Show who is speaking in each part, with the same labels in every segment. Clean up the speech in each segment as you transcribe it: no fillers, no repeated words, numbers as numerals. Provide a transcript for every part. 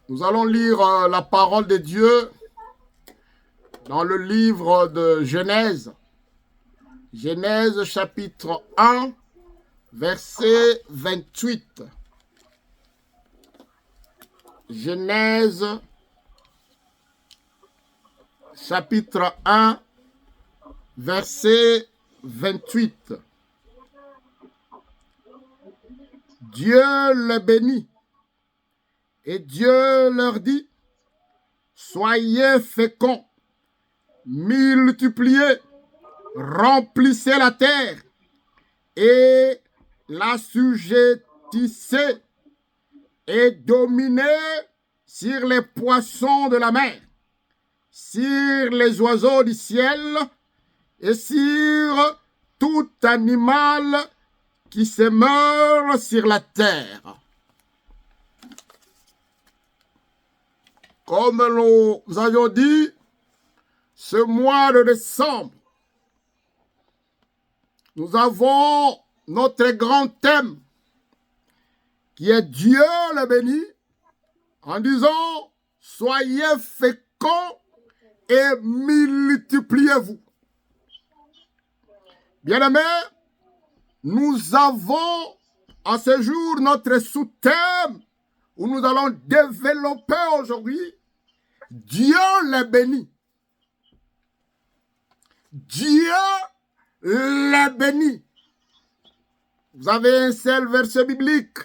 Speaker 1: Nous allons lire la parole de Dieu dans le livre de Genèse. Genèse chapitre 1, verset 28. Genèse chapitre 1, verset 28. Dieu le bénit et Dieu leur dit, soyez féconds, multipliez, remplissez la terre et l'assujettissez et dominez sur les poissons de la mer, sur les oiseaux du ciel et sur tout animal qui se meurt sur la terre. Comme nous avions dit, ce mois de décembre, nous avons notre grand thème qui est Dieu le béni, en disant soyez féconds et multipliez-vous. Bien-aimés, nous avons à ce jour notre sous-thème où nous allons développer aujourd'hui Dieu le béni. Dieu le béni. Vous avez un seul verset biblique,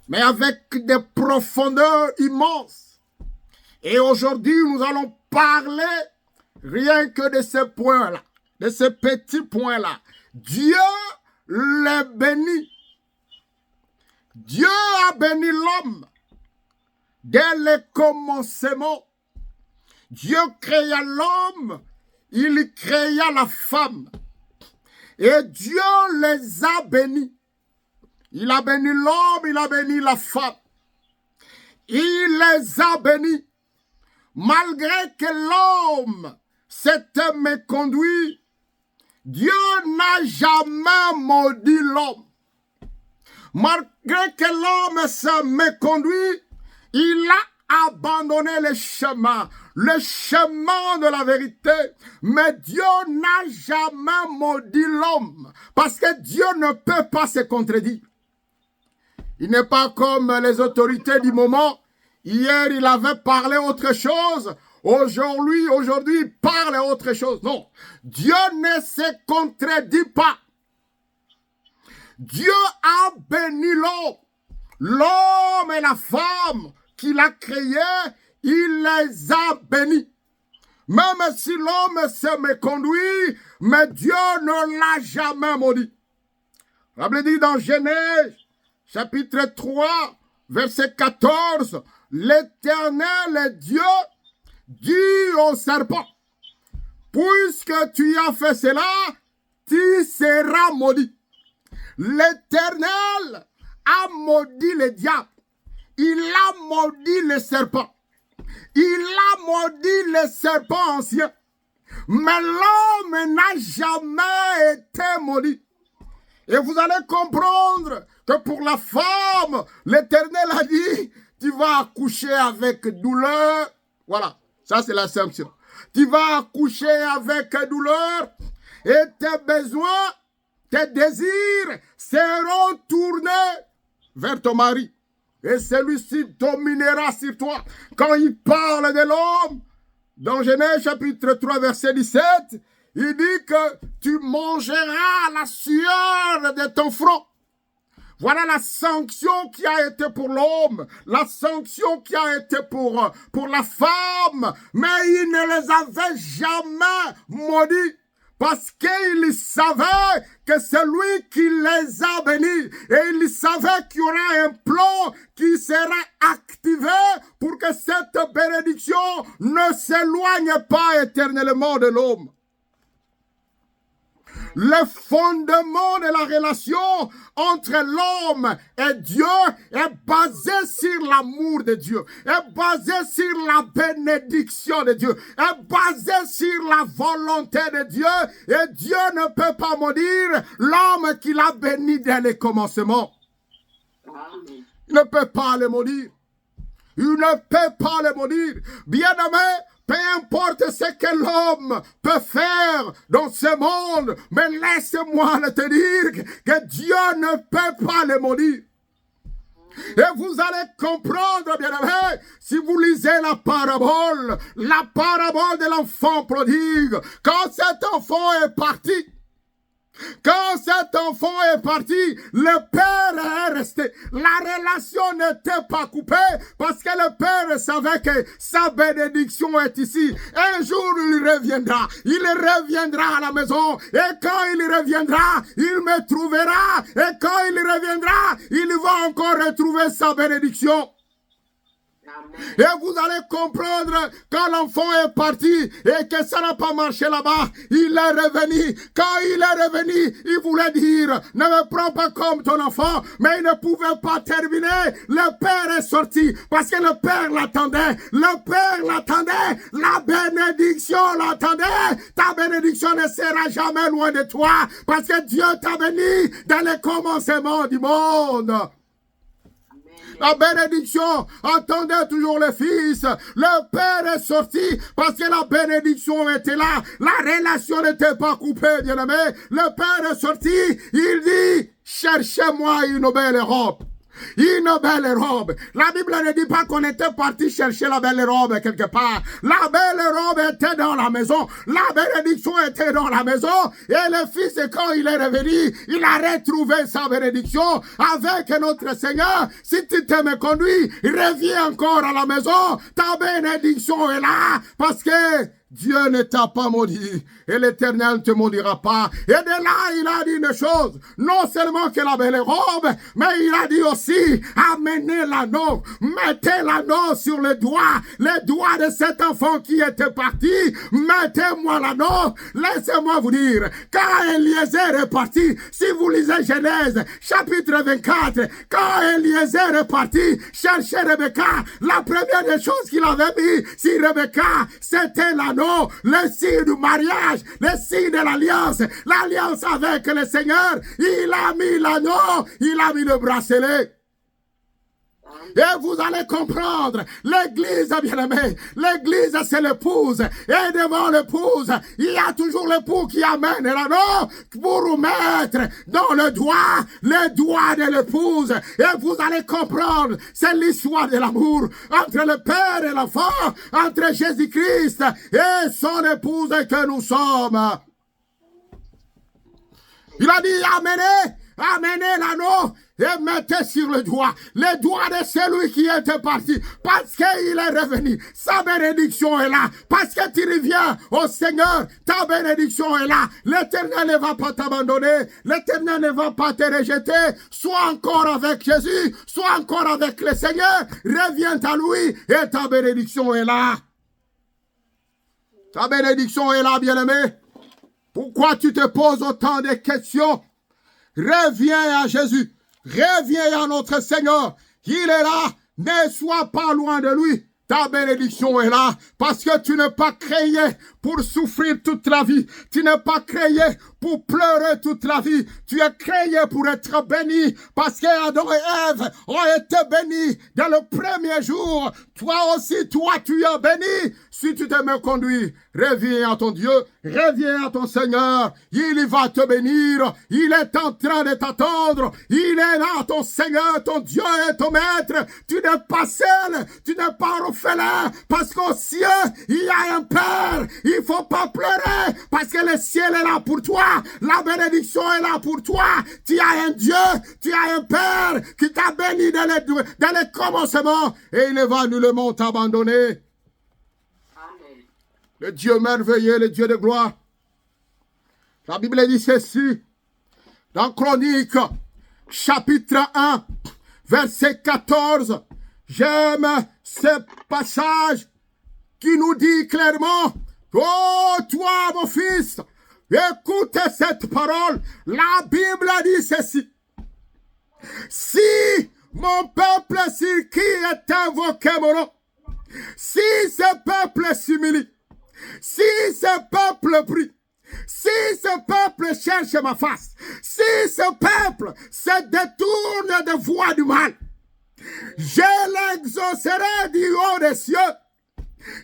Speaker 1: mais avec des profondeurs immenses. Et aujourd'hui, nous allons parler rien que de ce point-là, de ce petit point-là. Dieu le béni. Dieu a béni l'homme dès le commencement. Dieu créa l'homme, il créa la femme. Et Dieu les a bénis. Il a béni l'homme, il a béni la femme. Il les a bénis. Malgré que l'homme s'était méconduit, Dieu n'a jamais maudit l'homme. Malgré que l'homme s'est méconduit, il a abandonné le chemin de la vérité. Mais Dieu n'a jamais maudit l'homme, parce que Dieu ne peut pas se contredire. Il n'est pas comme les autorités du moment. Hier, il avait parlé autre chose. Aujourd'hui, il parle autre chose. Non, Dieu ne se contredit pas. Dieu a béni l'homme et la femme qu'il a créés, il les a bénis. Même si l'homme se méconduit, mais Dieu ne l'a jamais maudit. La Bible dit dans Genèse, chapitre 3, verset 14, l'Éternel Dieu dit au serpent, puisque tu as fait cela, tu seras maudit. L'Éternel a maudit le diable. Il a maudit le serpent. Il a maudit le serpent ancien. Mais l'homme n'a jamais été maudit. Et vous allez comprendre que pour la femme, l'Éternel a dit, tu vas accoucher avec douleur. Voilà, ça c'est la sanction. Tu vas accoucher avec douleur et tes besoins, tes désirs seront tournés vers ton mari. Et celui-ci dominera sur toi. Quand il parle de l'homme, dans Genèse chapitre 3, verset 17, il dit que tu mangeras la sueur de ton front. Voilà la sanction qui a été pour l'homme, la sanction qui a été pour la femme. Mais il ne les avait jamais maudits. Parce qu'il savait que c'est lui qui les a bénis. Et il savait qu'il y aura un plan qui sera activé pour que cette bénédiction ne s'éloigne pas éternellement de l'homme. Le fondement de la relation entre l'homme et Dieu est basé sur l'amour de Dieu, est basé sur la bénédiction de Dieu, est basé sur la volonté de Dieu. Et Dieu ne peut pas maudire l'homme qu'il a béni dès le commencement. Il ne peut pas le maudire. Il ne peut pas le maudire. Bien-aimé, peu importe ce que l'homme peut faire dans ce monde, mais laisse-moi te dire que Dieu ne peut pas le maudire. Et vous allez comprendre, bien-aimé, si vous lisez la parabole de l'enfant prodigue. Quand cet enfant est parti, le père est resté. La relation n'était pas coupée parce que le père savait que sa bénédiction est ici. Un jour, il reviendra à la maison. Et quand il reviendra, il me trouvera. Et quand il reviendra, il va encore retrouver sa bénédiction. Et vous allez comprendre quand l'enfant est parti et que ça n'a pas marché là-bas, il est revenu. Quand il est revenu, il voulait dire, ne me prends pas comme ton enfant, mais il ne pouvait pas terminer. Le père est sorti parce que le père l'attendait. Le père l'attendait. La bénédiction l'attendait. Ta bénédiction ne sera jamais loin de toi parce que Dieu t'a béni dans le commencement du monde. La bénédiction, attendez toujours le fils. Le père est sorti parce que la bénédiction était là. La relation n'était pas coupée, bien-aimé. Le père est sorti, il dit, cherchez-moi une belle robe. Une belle robe. La Bible ne dit pas qu'on était parti chercher la belle robe quelque part. La belle robe était dans la maison. La bénédiction était dans la maison. Et le fils, quand il est revenu, il a retrouvé sa bénédiction avec notre Seigneur. Si tu t'aimes conduire, reviens encore à la maison. Ta bénédiction est là parce que Dieu ne t'a pas maudit et l'Éternel ne te maudira pas. Et de là, il a dit une chose, non seulement que la belle robe, mais il a dit aussi, amenez l'anneau, mettez l'anneau sur le doigt de cet enfant qui était parti, mettez-moi l'anneau. Laissez-moi vous dire, quand Eliezer est parti, si vous lisez Genèse, chapitre 24, quand Eliezer est parti chercher Rebecca, la première des choses qu'il avait mis sur Rebecca, c'était l'anneau. Le signe du mariage, le signe de l'alliance avec le Seigneur. Il a mis l'anneau, il a mis le bracelet. Et vous allez comprendre, l'église, bien-aimé, l'église c'est l'épouse. Et devant l'épouse, il y a toujours l'époux qui amène l'anneau pour vous mettre dans le doigt de l'épouse. Et vous allez comprendre, c'est l'histoire de l'amour entre le Père et l'enfant, entre Jésus-Christ et son épouse que nous sommes. Il a dit, amenez l'anneau et mettez sur le doigt de celui qui était parti, parce qu'il est revenu. Sa bénédiction est là, parce que tu reviens au Seigneur, ta bénédiction est là. L'Éternel ne va pas t'abandonner, l'Éternel ne va pas te rejeter. Sois encore avec Jésus, sois encore avec le Seigneur, reviens à lui et ta bénédiction est là. Ta bénédiction est là, bien-aimé. Pourquoi tu te poses autant de questions? Reviens à Jésus. Reviens à notre Seigneur. Il est là. Ne sois pas loin de lui. Ta bénédiction est là. Parce que tu n'es pas créé pour souffrir toute la vie. Tu n'es pas créé pour pleurer toute la vie. Tu es créé pour être béni. Parce que Adam et Ève ont été bénis dès le premier jour. Toi aussi, toi, tu es béni. Si tu t'aimes conduire, reviens à ton Dieu. Reviens à ton Seigneur. Il va te bénir. Il est en train de t'attendre. Il est là, ton Seigneur, ton Dieu et ton Maître. Tu n'es pas seul. Tu n'es pas orphelin. Parce qu'au ciel, il y a un Père. Il ne faut pas pleurer. Parce que le ciel est là pour toi. La bénédiction est là pour toi. Tu as un Dieu. Tu as un Père qui t'a béni dans les commencements. Et il ne va nullement t'abandonner. Le Dieu merveilleux, le Dieu de gloire. La Bible dit ceci, dans Chronique, chapitre 1, verset 14. J'aime ce passage qui nous dit clairement, oh toi mon fils, écoute cette parole. La Bible dit ceci. Si mon peuple sur qui est invoqué mon nom, si ce peuple s'humilie, si ce peuple prie, si ce peuple cherche ma face, si ce peuple se détourne de voies du mal, Je l'exaucerai du haut des cieux.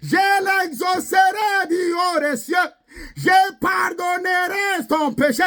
Speaker 1: Je l'exaucerai du haut des cieux. Je pardonnerai ton péché.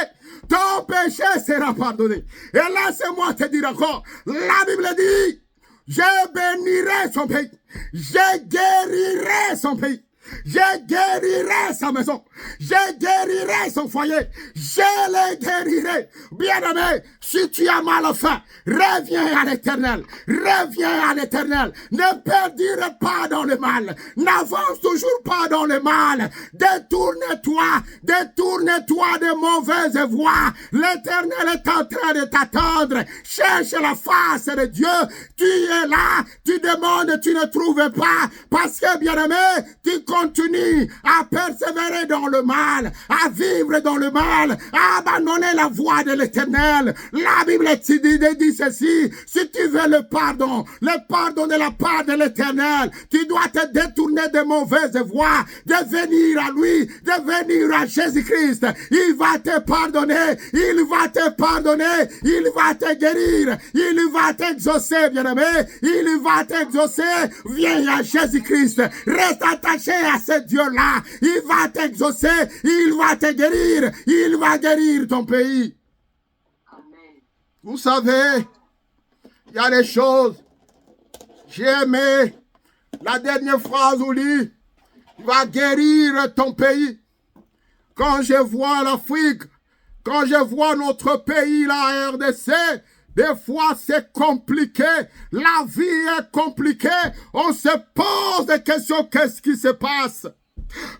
Speaker 1: Ton péché sera pardonné. Et laisse-moi te dire encore, la Bible dit, je bénirai son pays. Je guérirai son pays. Je guérirai sa maison. Je guérirai son foyer. Je le guérirai. Bien-aimé, si tu as mal au faim, reviens à l'Éternel. Reviens à l'Éternel. Ne perdure pas dans le mal. N'avance toujours pas dans le mal. Détourne-toi. Détourne-toi de mauvaises voies. L'Éternel est en train de t'attendre. Cherche la face de Dieu. Tu es là. Tu demandes, tu ne trouves pas. Parce que, bien-aimé, tu continues à persévérer dans le mal, à vivre dans le mal, à abandonner la voie de l'Éternel. La Bible dit ceci, si tu veux le pardon de la part de l'Éternel, tu dois te détourner de mauvaises voies, de venir à lui, de venir à Jésus-Christ. Il va te pardonner, il va te pardonner, il va te guérir, il va t'exaucer, bien-aimé, il va t'exaucer. Viens à Jésus-Christ, reste attaché à ce Dieu-là, il va t'exaucer, il va te guérir, il va guérir ton pays. Amen. Vous savez, il y a des choses, j'ai aimé la dernière phrase où il dit, il va guérir ton pays. Quand je vois l'Afrique, quand je vois notre pays, la RDC, des fois, c'est compliqué. La vie est compliquée. On se pose des questions. Qu'est-ce qui se passe?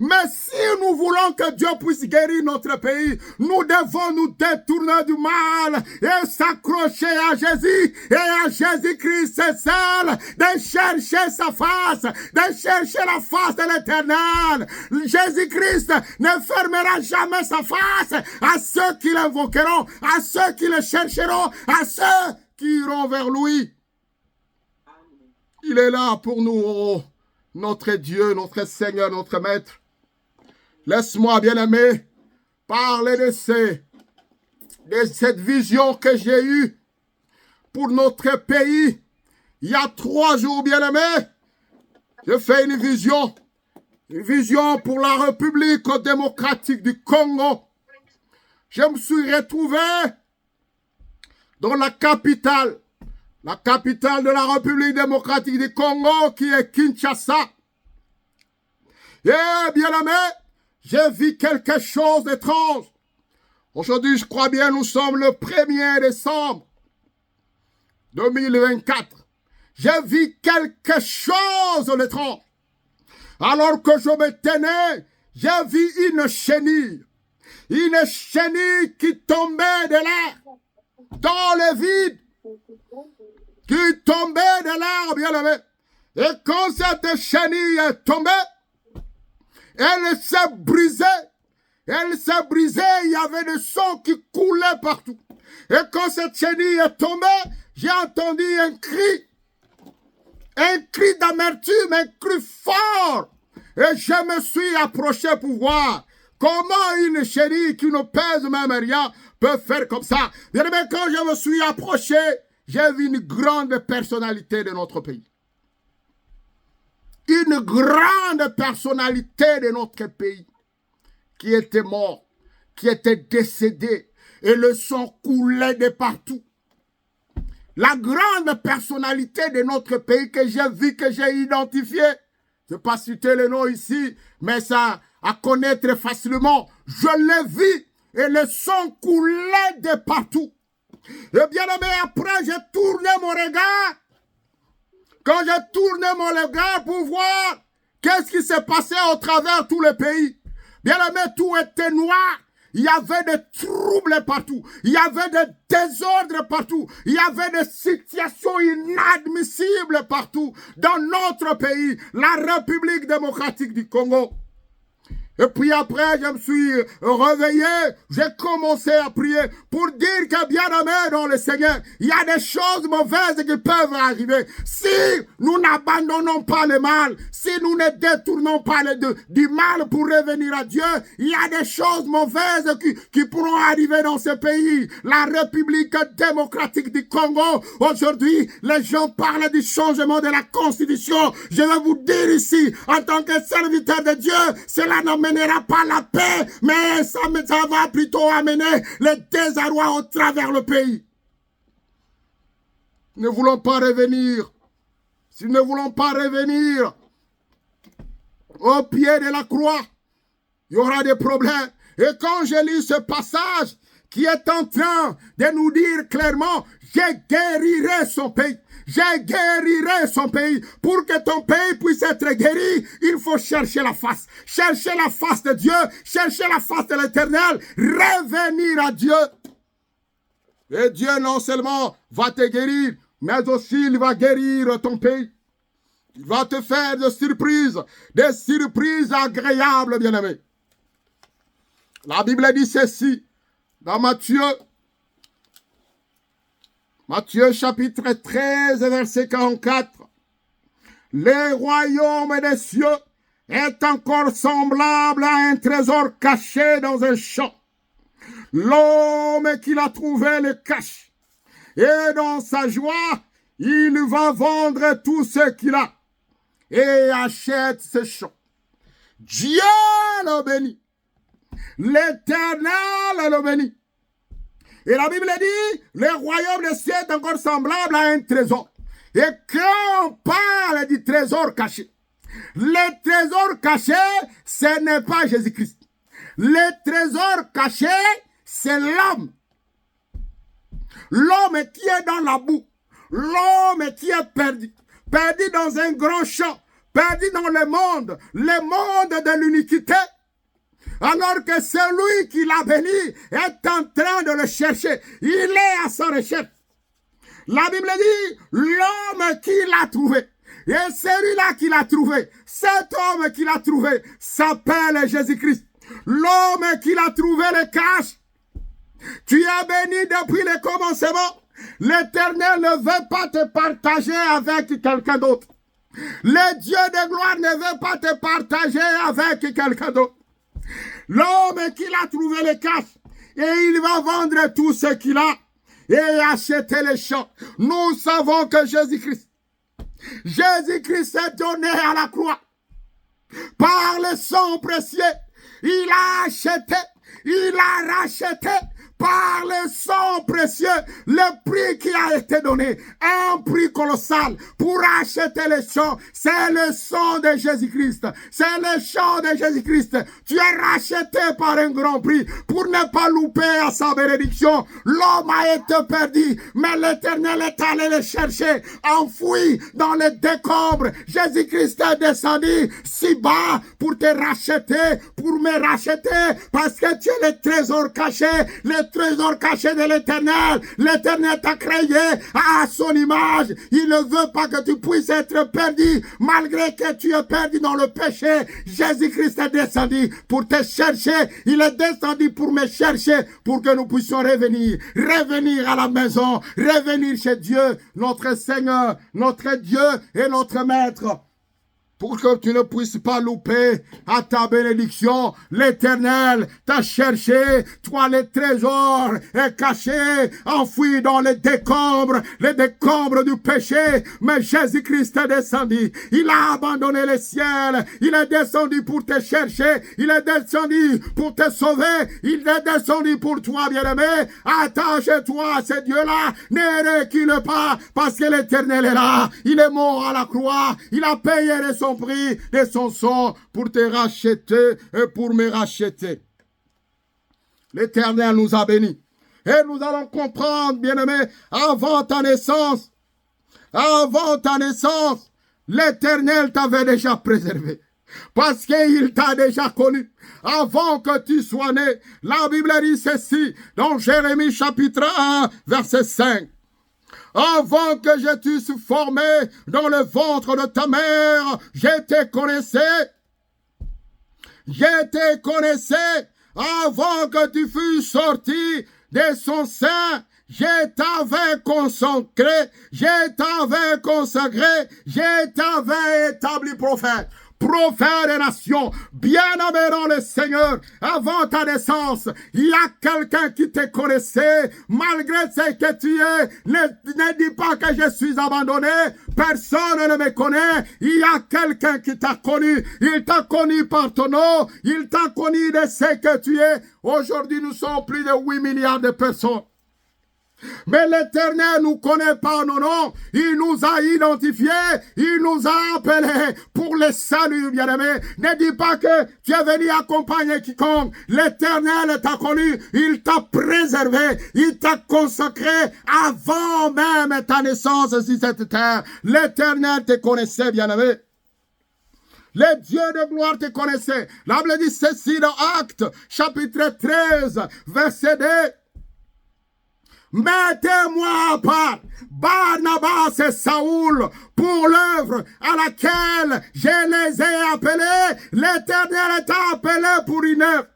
Speaker 1: Mais si nous voulons que Dieu puisse guérir notre pays, nous devons nous détourner du mal et s'accrocher à Jésus et à Jésus-Christ. C'est seul de chercher sa face, de chercher la face de l'Éternel. Jésus-Christ ne fermera jamais sa face à ceux qui l'invoqueront, à ceux qui le chercheront, à ceux qui iront vers lui. Il est là pour nous. Oh. Notre Dieu, notre Seigneur, notre Maître. Laisse-moi, bien-aimé, parler de cette vision que j'ai eue pour notre pays. Il y a 3 jours, bien-aimé, j'ai fait une vision pour la République démocratique du Congo. Je me suis retrouvé dans la capitale de la République démocratique du Congo, qui est Kinshasa. Et bien aimé, j'ai vu quelque chose d'étrange. Aujourd'hui, je crois bien, nous sommes le 1er décembre 2024. J'ai vu quelque chose d'étrange. Alors que je me tenais, j'ai vu une chenille qui tombait de l'air, dans le vide. Qui tombait de l'air, bien-aimé. Et quand cette chenille est tombée, elle s'est brisée. Il y avait des sons qui coulaient partout. Et quand cette chenille est tombée, j'ai entendu un cri d'amertume, un cri fort. Et je me suis approché pour voir comment une chenille qui ne pèse même rien peut faire comme ça. Bien-aimé, quand je me suis approché, j'ai vu une grande personnalité de notre pays. Une grande personnalité de notre pays qui était mort, qui était décédé et le sang coulait de partout. La grande personnalité de notre pays que j'ai vu, que j'ai identifié, je ne vais pas citer le nom ici, mais ça à connaître facilement. Je l'ai vu et le sang coulait de partout. Et bien aimé, après j'ai tourné mon regard. Quand j'ai tourné mon regard pour voir qu'est-ce qui s'est passé au travers tout le pays. Bien aimé, tout était noir. Il y avait des troubles partout. Il y avait des désordres partout. Il y avait des situations inadmissibles partout dans notre pays, la République démocratique du Congo. Et puis après, je me suis réveillé, j'ai commencé à prier pour dire que bien aimé dans le Seigneur, il y a des choses mauvaises qui peuvent arriver. Si nous n'abandonnons pas le mal, si nous ne détournons pas du mal pour revenir à Dieu, il y a des choses mauvaises qui pourront arriver dans ce pays. La République démocratique du Congo, aujourd'hui, les gens parlent du changement de la Constitution. Je vais vous dire ici, en tant que serviteur de Dieu, cela n'amènera pas la paix, mais ça va plutôt amener le désarroi au travers le pays. Nous ne voulons pas revenir. Si nous ne voulons pas revenir au pied de la croix, il y aura des problèmes. Et quand je lis ce passage qui est en train de nous dire clairement, je guérirai son pays. Je guérirai son pays. Pour que ton pays puisse être guéri, il faut chercher la face. Chercher la face de Dieu. Chercher la face de l'Éternel. Revenir à Dieu. Et Dieu non seulement va te guérir, mais aussi il va guérir ton pays. Il va te faire des surprises agréables, bien-aimés. La Bible dit ceci dans Matthieu chapitre 13, verset 44. Le royaume des cieux est encore semblable à un trésor caché dans un champ. L'homme qui l'a trouvé le cache. Et dans sa joie, il va vendre tout ce qu'il a et achète ce champ. Dieu le bénit. L'Éternel le bénit. Et la Bible dit, le royaume des cieux est encore semblable à un trésor. Et quand on parle du trésor caché, le trésor caché, ce n'est pas Jésus-Christ. Le trésor caché, c'est l'homme. L'homme qui est dans la boue. L'homme qui est perdu. Perdu dans un grand champ. Perdu dans le monde de l'iniquité. Alors que celui qui l'a béni est en train de le chercher. Il est à sa recherche. La Bible dit, l'homme qui l'a trouvé. Et celui-là qui l'a trouvé, cet homme qui l'a trouvé, s'appelle Jésus-Christ. L'homme qui l'a trouvé le cache. Tu es béni depuis le commencement. L'Éternel ne veut pas te partager avec quelqu'un d'autre. Le Dieu de gloire ne veut pas te partager avec quelqu'un d'autre. L'homme qui l'a trouvé le cache et il va vendre tout ce qu'il a et acheter les champs. Nous savons que Jésus-Christ est donné à la croix par le sang précieux. Il a acheté, il a racheté par le sang précieux, le prix qui a été donné, un prix colossal pour acheter les champs. C'est le sang de Jésus-Christ. C'est le sang de Jésus-Christ. Tu es racheté par un grand prix pour ne pas louper à sa bénédiction. L'homme a été perdu, mais l'Éternel est allé le chercher, enfoui dans les décombres. Jésus-Christ est descendu si bas pour te racheter, pour me racheter, parce que tu es le trésor caché, le trésor caché de l'Éternel. L'Éternel t'a créé à son image. Il ne veut pas que tu puisses être perdu, malgré que tu es perdu dans le péché. Jésus-Christ est descendu pour te chercher. Il est descendu pour me chercher, pour que nous puissions revenir à la maison, revenir chez Dieu, notre Seigneur, notre Dieu et notre Maître. Pour que tu ne puisses pas louper à ta bénédiction. L'Éternel t'a cherché. Toi, le trésor est caché, enfoui dans les décombres du péché. Mais Jésus-Christ est descendu. Il a abandonné le ciel. Il est descendu pour te chercher. Il est descendu pour te sauver. Il est descendu pour toi, bien-aimé. Attache-toi à ce Dieu-là. Ne recule pas, parce que l'Éternel est là. Il est mort à la croix. Il a payé de son prix, de son sang, pour te racheter et pour me racheter. L'Éternel nous a bénis. Et nous allons comprendre, bien-aimés, avant ta naissance, l'Éternel t'avait déjà préservé. Parce qu'il t'a déjà connu avant que tu sois né. La Bible dit ceci dans Jérémie chapitre 1, verset 5. Avant que je t'eusse formé dans le ventre de ta mère, je te connaissais. Je te connaissais avant que tu fusses sorti de son sein. Je t'avais consacré, je t'avais établi prophète. Prophète des nations, bien-aimé dans le Seigneur, avant ta naissance, il y a quelqu'un qui te connaissait, malgré ce que tu es. Ne dis pas que je suis abandonné, personne ne me connaît. Il y a quelqu'un qui t'a connu, il t'a connu par ton nom, il t'a connu de ce que tu es. Aujourd'hui, nous sommes plus de 8 milliards de personnes. Mais l'Éternel nous connaît par nos noms. Il nous a identifiés. Il nous a appelés pour le salut, bien-aimé. Ne dis pas que tu es venu accompagner quiconque. L'Éternel t'a connu. Il t'a préservé. Il t'a consacré avant même ta naissance sur cette terre. L'Éternel te connaissait, bien-aimé. Les dieux de gloire te connaissaient. La Bible dit ceci dans Actes, chapitre 13, verset 2. Mettez-moi à part Barnabas et Saoul pour l'œuvre à laquelle je les ai appelés. L'Éternel t'a appelé pour une œuvre,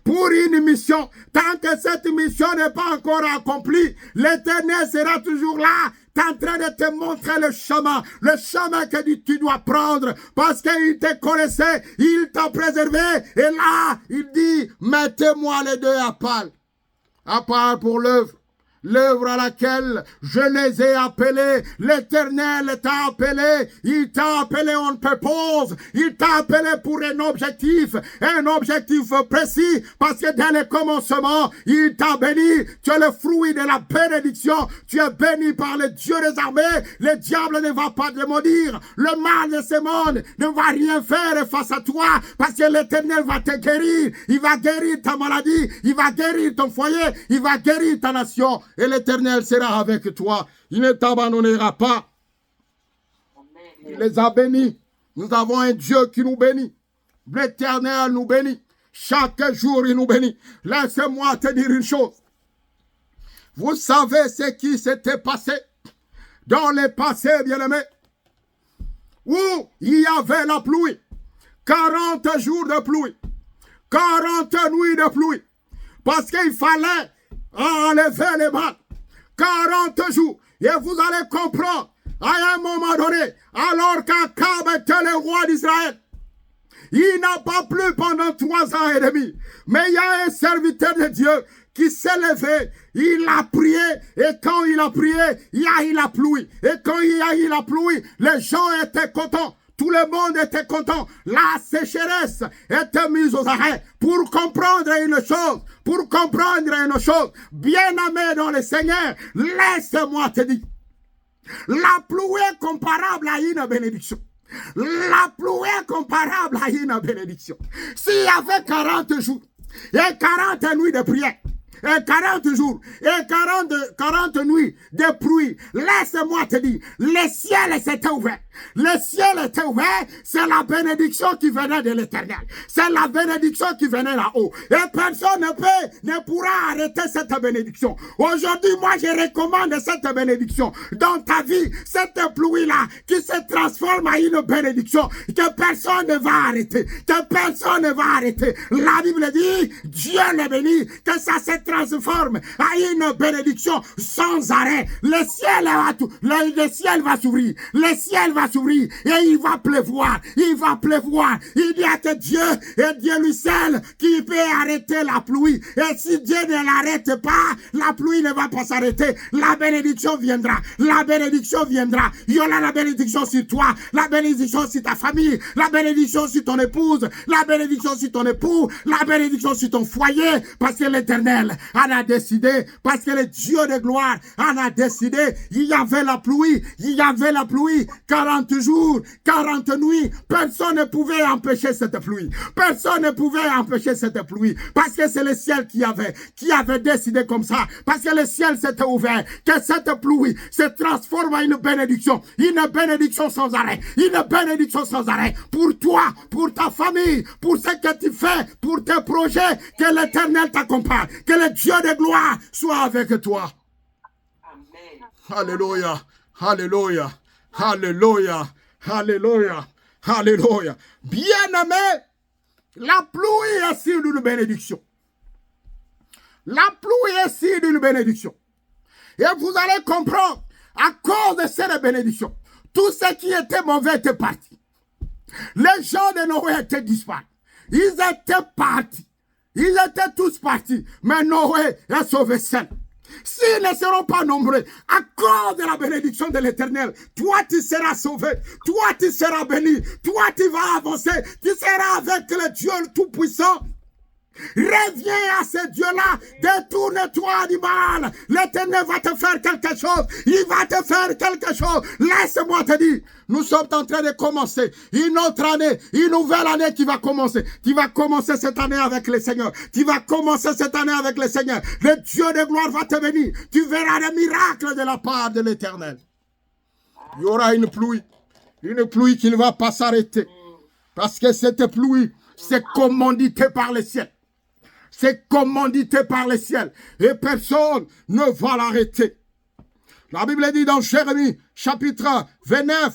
Speaker 1: pour une mission. Tant que cette mission n'est pas encore accomplie, l'Éternel sera toujours là, en train de te montrer le chemin que tu dois prendre, parce qu'il te connaissait, il t'a préservé, et là, il dit, mettez-moi les deux à part pour l'œuvre à laquelle je les ai appelés. L'Éternel t'a appelé, il t'a appelé en purpose, il t'a appelé pour un objectif précis, parce que dans le commencement, il t'a béni, tu es le fruit de la bénédiction, tu es béni par le Dieu des armées, le diable ne va pas te maudire, le mal de ce monde ne va rien faire face à toi, parce que l'Éternel va te guérir, il va guérir ta maladie, il va guérir ton foyer, il va guérir ta nation. Et l'Éternel sera avec toi. Il ne t'abandonnera pas. Il les a bénis. Nous avons un Dieu qui nous bénit. L'Éternel nous bénit. Chaque jour, il nous bénit. Laisse-moi te dire une chose. Vous savez ce qui s'était passé dans le passé, bien-aimés, où il y avait la pluie. 40 jours de pluie. 40 nuits de pluie. Parce qu'il fallait enlever les mal. 40 jours. Et vous allez comprendre, à un moment donné, alors qu'Akab était le roi d'Israël, il n'a pas plu pendant 3 ans et demi. Mais il y a un serviteur de Dieu qui s'est levé, il a prié, et quand il a prié, il y a eu la pluie. Et quand il y a eu la pluie, les gens étaient contents. Tout le monde était content. La sécheresse était mise aux arrêts. Pour comprendre une chose, bien-aimé dans le Seigneur, laisse-moi te dire, la pluie est comparable à une bénédiction. La pluie est comparable à une bénédiction. S'il y avait 40 jours et 40 nuits de prière, et 40 jours, et 40 nuits de pluie, laisse-moi te dire, le ciel s'était ouvert. Le ciel était ouvert, c'est la bénédiction qui venait de l'Éternel. C'est la bénédiction qui venait là-haut. Et personne ne pourra arrêter cette bénédiction. Aujourd'hui, moi, je recommande cette bénédiction dans ta vie, cette pluie-là, qui se transforme en une bénédiction, que personne ne va arrêter, que personne ne va arrêter. La Bible dit, Dieu le bénit, que ça se transforme en une bénédiction sans arrêt. Le ciel va s'ouvrir, le ciel va s'ouvrir et il va pleuvoir, il n'y a que Dieu et Dieu lui seul qui peut arrêter la pluie, et si Dieu ne l'arrête pas, la pluie ne va pas s'arrêter, la bénédiction viendra, il y aura la bénédiction sur toi, la bénédiction sur ta famille, la bénédiction sur ton épouse, la bénédiction sur ton époux, la bénédiction sur ton foyer, parce que l'Éternel en a décidé, parce que le Dieu de gloire en a décidé. Il y avait la pluie, 40 jours, 40 nuits, personne ne pouvait empêcher cette pluie. Personne ne pouvait empêcher cette pluie. Parce que c'est le ciel qui avait décidé comme ça. Parce que le ciel s'était ouvert. Que cette pluie se transforme en une bénédiction sans arrêt. Une bénédiction sans arrêt. Pour toi, pour ta famille, pour ce que tu fais, pour tes projets. Que l'Éternel t'accompagne. Que le Dieu de gloire soit avec toi. Amen. Alléluia. Alléluia. Alléluia, alléluia, alléluia. Bien-aimé La pluie est signe d'une bénédiction. La pluie est signe d'une bénédiction. Et vous allez comprendre, à cause de cette bénédiction, tout ce qui était mauvais était parti. Les gens de Noé étaient disparus. Ils étaient partis. Ils étaient tous partis. Mais Noé a sauvé seul. S'ils ne seront pas nombreux, à cause de la bénédiction de l'Éternel, toi tu seras sauvé, toi tu seras béni, toi tu vas avancer, tu seras avec le Dieu Tout-Puissant. Reviens à ce Dieu-là, détourne-toi du mal. L'Éternel va te faire quelque chose, il va te faire quelque chose. Laisse-moi te dire, nous sommes en train de commencer une autre année, une nouvelle année qui va commencer. Tu vas commencer cette année avec le Seigneur. Tu vas commencer cette année avec le Seigneur. Le Dieu de gloire va te bénir. Tu verras des miracles de la part de l'Éternel. Il y aura une pluie qui ne va pas s'arrêter. Parce que cette pluie, c'est commandité par le ciel. C'est commandité par le ciel. Et personne ne va l'arrêter. La Bible dit dans Jérémie, chapitre 29,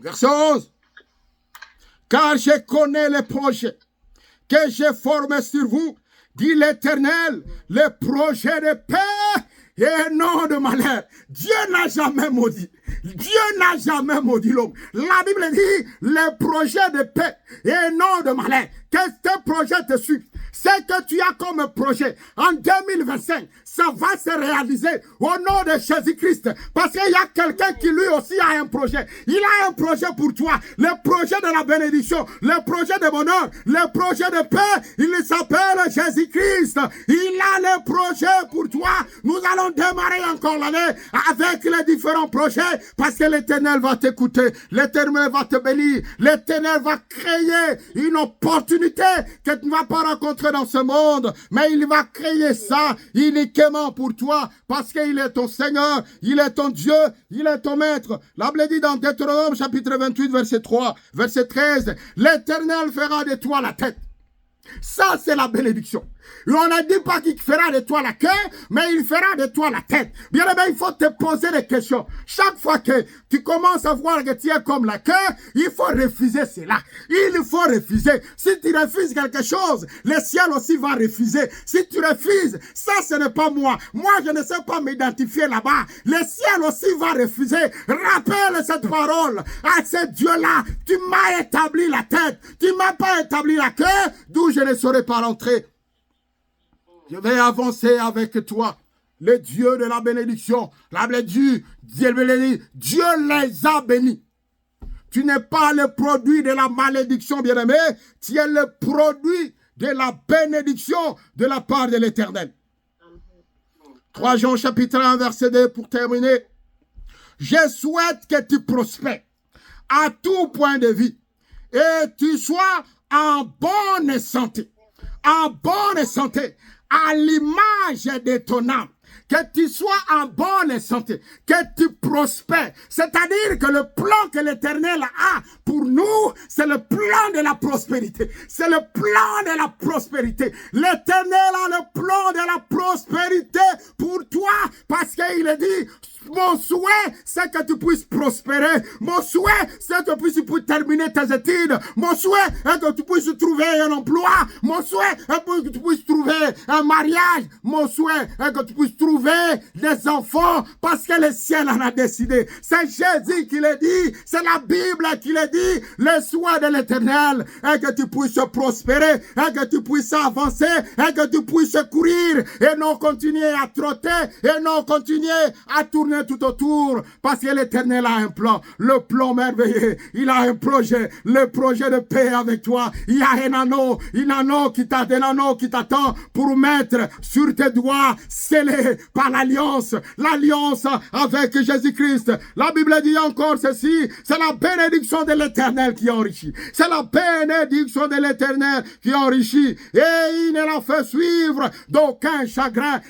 Speaker 1: verset 11. Car je connais les projets que j'ai formés sur vous, dit l'Éternel, les projets de paix et non de malheur. Dieu n'a jamais maudit. Dieu n'a jamais maudit l'homme. La Bible dit, les projets de paix et non de malheur. Qu'est-ce que tes projets te suivent? C'est que tu as comme projet en 2025, ça va se réaliser au nom de Jésus-Christ. Parce qu'il y a quelqu'un qui lui aussi a un projet. Il a un projet pour toi. Le projet de la bénédiction, le projet de bonheur, le projet de paix. Il s'appelle Jésus-Christ. Il a le projet pour toi. Nous allons démarrer encore l'année avec les différents projets parce que l'Éternel va t'écouter. L'Éternel va te bénir. L'Éternel va créer une opportunité que tu ne vas pas rencontrer dans ce monde, mais il va créer ça uniquement pour toi, parce qu'il est ton Seigneur, il est ton Dieu, il est ton Maître. La Bible dit dans Deutéronome chapitre 28 verset 3, verset 13, l'Éternel fera de toi la tête. Ça, c'est la bénédiction. On n'a dit pas qu'il fera de toi la queue, mais il fera de toi la tête. Bien aimé, il faut te poser des questions. Chaque fois que tu commences à voir que tu es comme la queue, il faut refuser cela. Il faut refuser. Si tu refuses quelque chose, le ciel aussi va refuser. Si tu refuses, ça ce n'est pas moi. Moi, je ne sais pas m'identifier là-bas. Le ciel aussi va refuser. Rappelle cette parole à ce Dieu-là. Tu m'as établi la tête. Tu ne m'as pas établi la queue, d'où je ne saurais pas rentrer. Je vais avancer avec toi, le Dieu de la bénédiction. La Dieu les a bénis. Tu n'es pas le produit de la malédiction, bien-aimé. Tu es le produit de la bénédiction de la part de l'Éternel. 3 Jean chapitre 1, verset 2 pour terminer. Je souhaite que tu prospères à tout point de vue et tu sois en bonne santé. En bonne santé. À l'image de ton âme, que tu sois en bonne santé, que tu prospères. C'est-à-dire que le plan que l'Éternel a pour nous, c'est le plan de la prospérité. C'est le plan de la prospérité. L'Éternel a le plan de la prospérité pour toi, parce qu'il a dit, mon souhait, c'est que tu puisses prospérer. Mon souhait, c'est que tu puisses terminer tes études. Mon souhait est que tu puisses trouver un emploi. Mon souhait est que tu puisses trouver un mariage. Mon souhait est que tu puisses trouver des enfants, parce que le ciel en a décidé. C'est Jésus qui l'a dit. C'est la Bible qui l'a dit. Le souhait de l'Éternel est que tu puisses prospérer, est que tu puisses avancer, est que tu puisses courir et non continuer à trotter et non continuer à tourner tout autour, parce que l'Éternel a un plan, le plan merveilleux. Il a un projet, le projet de paix avec toi. Il y a un anneau qui t'attend pour mettre sur tes doigts, scellé par l'alliance avec Jésus-Christ. La Bible dit encore ceci, c'est la bénédiction de l'Éternel qui enrichit. C'est la bénédiction de l'Éternel qui enrichit, et il ne la fait suivre d'aucun chagrin.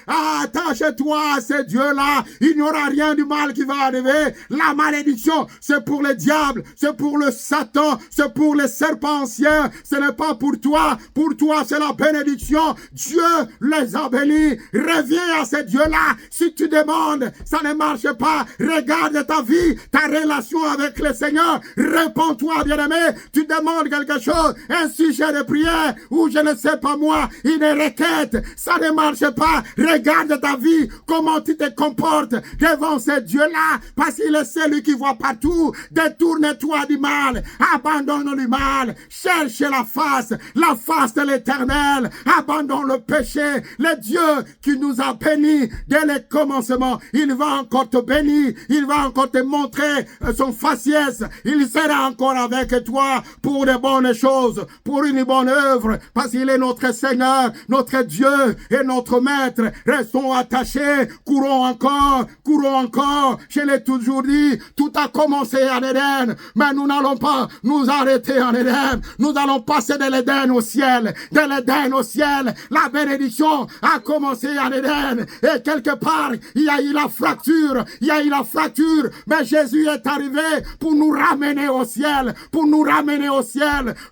Speaker 1: Attache-toi à ce Dieu-là, il n'y aura rien du mal qui va arriver. La malédiction, c'est pour le diable, c'est pour le Satan, c'est pour les serpents anciens. Ce n'est pas pour toi. Pour toi, c'est la bénédiction. Dieu les a bénis. Reviens à ce Dieu-là. Si tu demandes, ça ne marche pas. Regarde ta vie, ta relation avec le Seigneur. Réponds-toi, bien-aimé. Tu demandes quelque chose, un sujet de prière, ou je ne sais pas moi, une requête. Ça ne marche pas. Regarde ta vie, comment tu te comportes devant ce Dieu-là, parce qu'il est celui qui voit partout. Détourne-toi du mal, abandonne le mal, cherche la face de l'Éternel, abandonne le péché. Le Dieu qui nous a bénis dès le commencement, il va encore te bénir, il va encore te montrer son faciès, il sera encore avec toi pour de bonnes choses, pour une bonne œuvre, parce qu'il est notre Seigneur, notre Dieu et notre Maître. Restons attachés, courons encore. Je l'ai toujours dit, tout a commencé en Éden, mais nous n'allons pas nous arrêter en Éden. Nous allons passer de l'Éden au ciel, de l'Éden au ciel. La bénédiction a commencé en Éden, et quelque part, il y a eu la fracture, mais Jésus est arrivé pour nous ramener au ciel,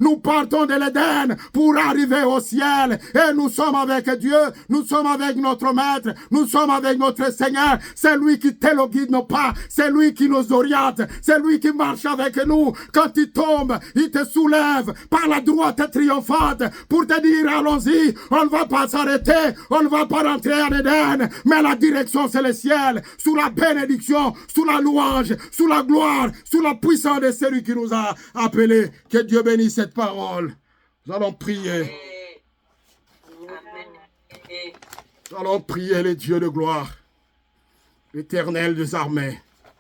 Speaker 1: Nous partons de l'Éden pour arriver au ciel, et nous sommes avec Dieu, nous sommes avec notre Maître, nous sommes avec notre Seigneur. C'est lui qui te le guide nos pas, c'est lui qui nous oriente, c'est lui qui marche avec nous. Quand il tombe, il te soulève par la droite triomphante pour te dire allons-y, on ne va pas s'arrêter, on ne va pas rentrer en Éden, mais la direction c'est le ciel, sous la bénédiction, sous la louange, sous la gloire, sous la puissance de celui qui nous a appelés. Que Dieu bénisse cette parole. Nous allons prier. Nous allons prier le Dieu de gloire, l'Éternel des armées.